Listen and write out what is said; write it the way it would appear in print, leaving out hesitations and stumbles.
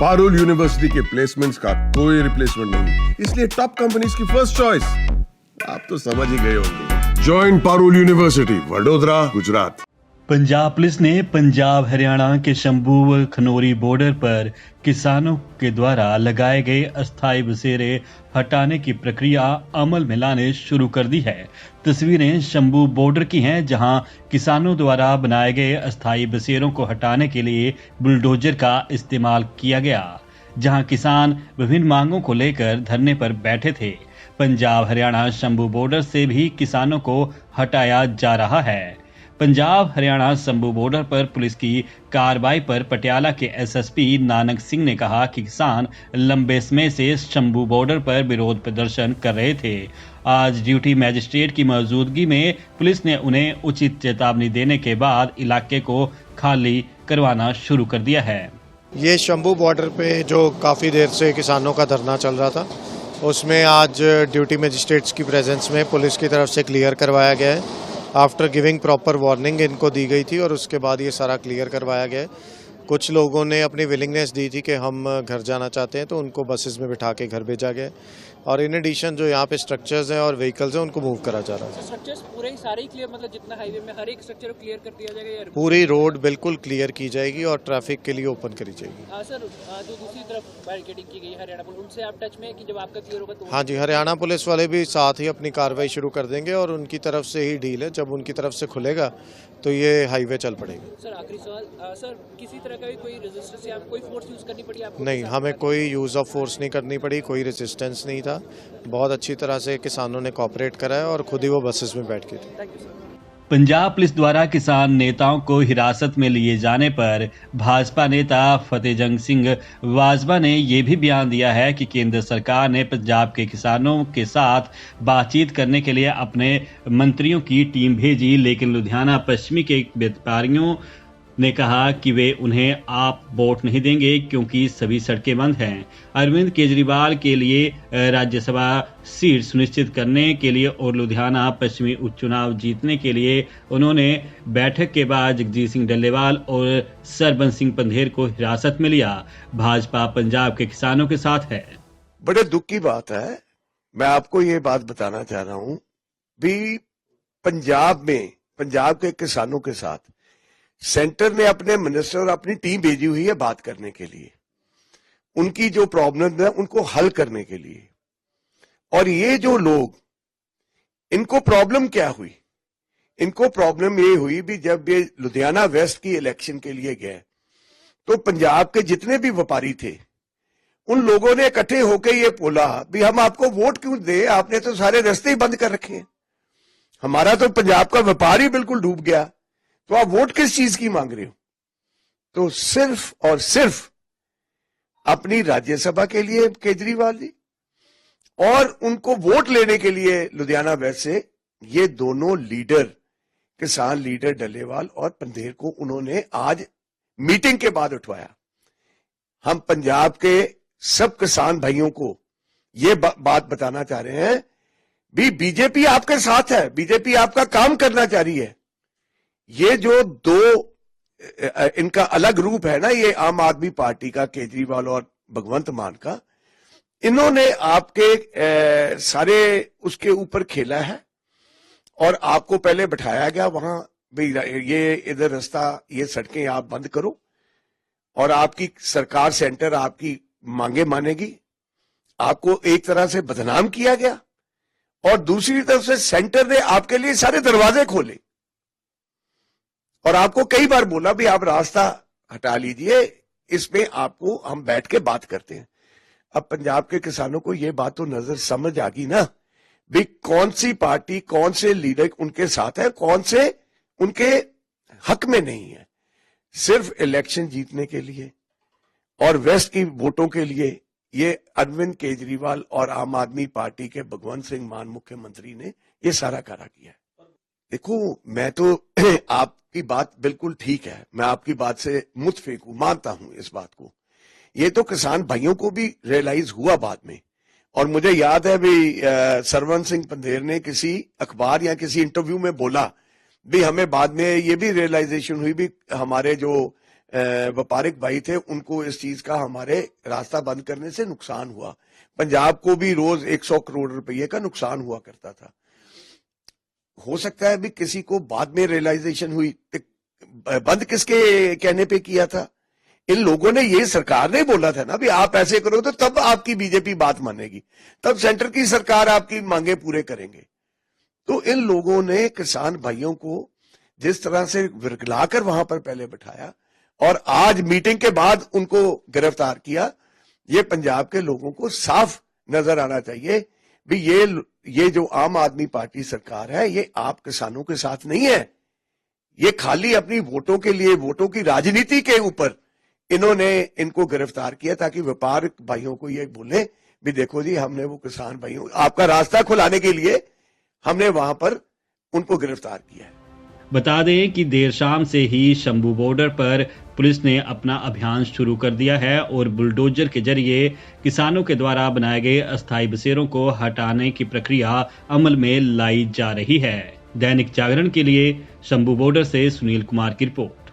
Parul university के placements का कोई रिप्लेसमेंट नहीं, इसलिए टॉप कंपनीज की फर्स्ट चॉइस। आप तो समझ ही गए होंगे। Join Parul university, Vadodara, Gujarat. Punjab police ने पंजाब हरियाणा के शंभू व खनौरी बॉर्डर पर किसानों के द्वारा लगाए गए अस्थायी बसेरे हटाने की प्रक्रिया अमल में लाने शुरू कर दी है। तस्वीरें शंभू बॉर्डर की हैं, जहां किसानों द्वारा बनाए गए अस्थायी बसेरों को हटाने के लिए बुलडोजर का इस्तेमाल किया गया, जहां किसान विभिन्न मांगों को लेकर धरने पर बैठे थे। पंजाब हरियाणा शंभू बॉर्डर से भी किसानों को हटाया जा रहा है। पंजाब हरियाणा शंभू बॉर्डर पर पुलिस की कार्रवाई पर पटियाला के एसएसपी नानक सिंह ने कहा कि किसान लंबे समय से शंभू बॉर्डर पर विरोध प्रदर्शन कर रहे थे। आज ड्यूटी मजिस्ट्रेट की मौजूदगी में पुलिस ने उन्हें उचित चेतावनी देने के बाद इलाके को खाली करवाना शुरू कर दिया है। ये शंभू बॉर्डर पे जो काफ़ी देर से किसानों का धरना चल रहा था, उसमें आज ड्यूटी मजिस्ट्रेट्स की प्रेजेंस में पुलिस की तरफ से क्लियर करवाया गया है। आफ्टर गिविंग प्रॉपर वार्निंग इनको दी गई थी और उसके बाद ये सारा क्लियर करवाया गया है। कुछ लोगों ने अपनी विलिंगनेस दी थी कि हम घर जाना चाहते हैं, तो उनको बसेस में बिठा के घर भेजा गया है। और इन एडिशन जो यहाँ पे स्ट्रक्चर्स हैं और व्हीकल्स हैं, उनको मूव करा जा रहा है। स्ट्रक्चर्स पूरे ही सारे ही क्लियर, मतलब जितना हाईवे में हर एक स्ट्रक्चर को क्लियर कर दिया जाएगा या पूरी रोड बिल्कुल क्लियर की जाएगी और ट्रैफिक के लिए ओपन करी जाएगी। सर, जो दूसरी तरफ बैरिकेडिंग की गई हरियाणा पुलिस, उनसे आप टच में है कि जब आपका क्लियर होगा तो? हाँ जी, हरियाणा पुलिस वाले भी साथ ही अपनी कार्रवाई शुरू कर देंगे और उनकी तरफ से ही डील है। जब उनकी तरफ से खुलेगा तो ये हाईवे चल पड़ेगा। सर, आखिरी सवाल, सर किसी तरह का भी कोई रेजिस्टेंस या कोई फोर्स यूज करनी पड़ी आपको? नहीं, हमें कोई यूज़ ऑफ फोर्स नहीं करनी पड़ी, कोई रेजिस्टेंस नहीं था। बहुत अच्छी तरह से किसानों ने कोऑपरेट करा है और खुद ही वो बसेस में बैठ के थे। Thank you sir. Punjab police द्वारा किसान नेताओं को हिरासत में लिए जाने पर भाजपा नेता फतेहजंग सिंह वाजवा ने यह भी बयान दिया है कि केंद्र सरकार ने पंजाब के किसानों के साथ बातचीत करने के लिए अपने मंत्रियों की टीम भेजी, लेकिन लुधियाना पश्चिमी के व्यापारियों ने कहा कि वे उन्हें आप वोट नहीं देंगे क्योंकि सभी सड़कें बंद हैं। अरविंद केजरीवाल के लिए राज्यसभा सीट सुनिश्चित करने के लिए और लुधियाना पश्चिमी उपचुनाव जीतने के लिए उन्होंने बैठक के बाद जगजीत सिंह डल्लेवाल और सरबंस सिंह पंधेर को हिरासत में लिया। भाजपा पंजाब के किसानों के साथ है। बड़े दुख की बात है। मैं आपको ये बात बताना चाह रहा हूं भी, पंजाब में पंजाब के किसानों के साथ सेंटर ने अपने मिनिस्टर और अपनी टीम भेजी हुई है बात करने के लिए, उनकी जो प्रॉब्लम है उनको हल करने के लिए। और ये जो लोग, इनको प्रॉब्लम क्या हुई? इनको प्रॉब्लम ये हुई भी जब ये लुधियाना वेस्ट की इलेक्शन के लिए गए तो पंजाब के जितने भी व्यापारी थे उन लोगों ने इकट्ठे होकर ये बोला भी हम आपको वोट क्यों दे, आपने तो सारे रास्ते ही बंद कर रखे हैं, हमारा तो पंजाब का व्यापार ही बिल्कुल डूब गया, तो आप वोट किस चीज की मांग रहे हो? तो सिर्फ और सिर्फ अपनी राज्यसभा के लिए केजरीवाल जी और उनको वोट लेने के लिए लुधियाना वेस्ट से ये दोनों लीडर, किसान लीडर डल्लेवाल और पंधेर को उन्होंने आज मीटिंग के बाद उठवाया। हम पंजाब के सब किसान भाइयों को ये बात बताना चाह रहे हैं भी, बीजेपी आपके साथ है, बीजेपी आपका काम करना चाह रही है। ये जो दो इनका अलग रूप है ना, ये आम आदमी पार्टी का केजरीवाल और भगवंत मान का, इन्होंने आपके सारे उसके ऊपर खेला है और आपको पहले बिठाया गया वहां भी, ये इधर रास्ता, ये सड़कें आप बंद करो और आपकी सरकार सेंटर आपकी मांगे मानेगी। आपको एक तरह से बदनाम किया गया और दूसरी तरफ से सेंटर ने आपके लिए सारे दरवाजे खोले और आपको कई बार बोला भी आप रास्ता हटा लीजिए, इसमें आपको हम बैठ के बात करते हैं। अब पंजाब के किसानों को यह बात तो नजर समझ आ गई ना भी, कौन सी पार्टी, कौन से लीडर उनके साथ है, कौन से उनके हक में नहीं है। सिर्फ इलेक्शन जीतने के लिए और वेस्ट की वोटों के लिए ये अरविंद केजरीवाल और आम आदमी पार्टी के भगवंत सिंह मान मुख्यमंत्री ने ये सारा करा किया है। देखो, मैं तो आपकी बात बिल्कुल ठीक है, मैं आपकी बात से मुत्फिक हूं, मानता हूं इस बात को। ये तो किसान भाइयों को भी रियलाइज हुआ बाद में, और मुझे याद है भी सरबंस सिंह पंधेर ने किसी अखबार या किसी इंटरव्यू में बोला भी, हमें बाद में ये भी रियलाइजेशन हुई भी हमारे जो व्यापारिक भाई थे, उनको इस चीज का हमारे रास्ता बंद करने से नुकसान हुआ। पंजाब को भी रोज 100 करोड़ रुपए का नुकसान हुआ करता था। हो सकता है भी किसी को बाद में रियलाइजेशन हुई, बंद किसके कहने पे किया था? इन लोगों ने, ये सरकार ने बोला था ना भी आप ऐसे करो तो तब आपकी बीजेपी बात मानेगी, तब सेंटर की सरकार आपकी मांगे पूरे करेंगे। तो इन लोगों ने किसान भाइयों को जिस तरह से विरगलाकर वहां पर पहले बिठाया और आज मीटिंग के बाद उनको गिरफ्तार किया, ये पंजाब के लोगों को साफ नजर आना चाहिए भी ये जो आम आदमी पार्टी सरकार है, ये आप किसानों के साथ नहीं है। ये खाली अपनी वोटों के लिए, वोटों की राजनीति के ऊपर इन्होंने इनको गिरफ्तार किया ताकि व्यापार भाइयों को ये बोले भी देखो जी, हमने वो किसान भाइयों, आपका रास्ता खुलाने के लिए हमने वहां पर उनको गिरफ्तार किया है। बता दें कि देर शाम से ही शंभू बॉर्डर पर पुलिस ने अपना अभियान शुरू कर दिया है और बुलडोजर के जरिए किसानों के द्वारा बनाए गए अस्थायी बसेरों को हटाने की प्रक्रिया अमल में लाई जा रही है। दैनिक जागरण के लिए शंभू बॉर्डर से सुनील कुमार की रिपोर्ट।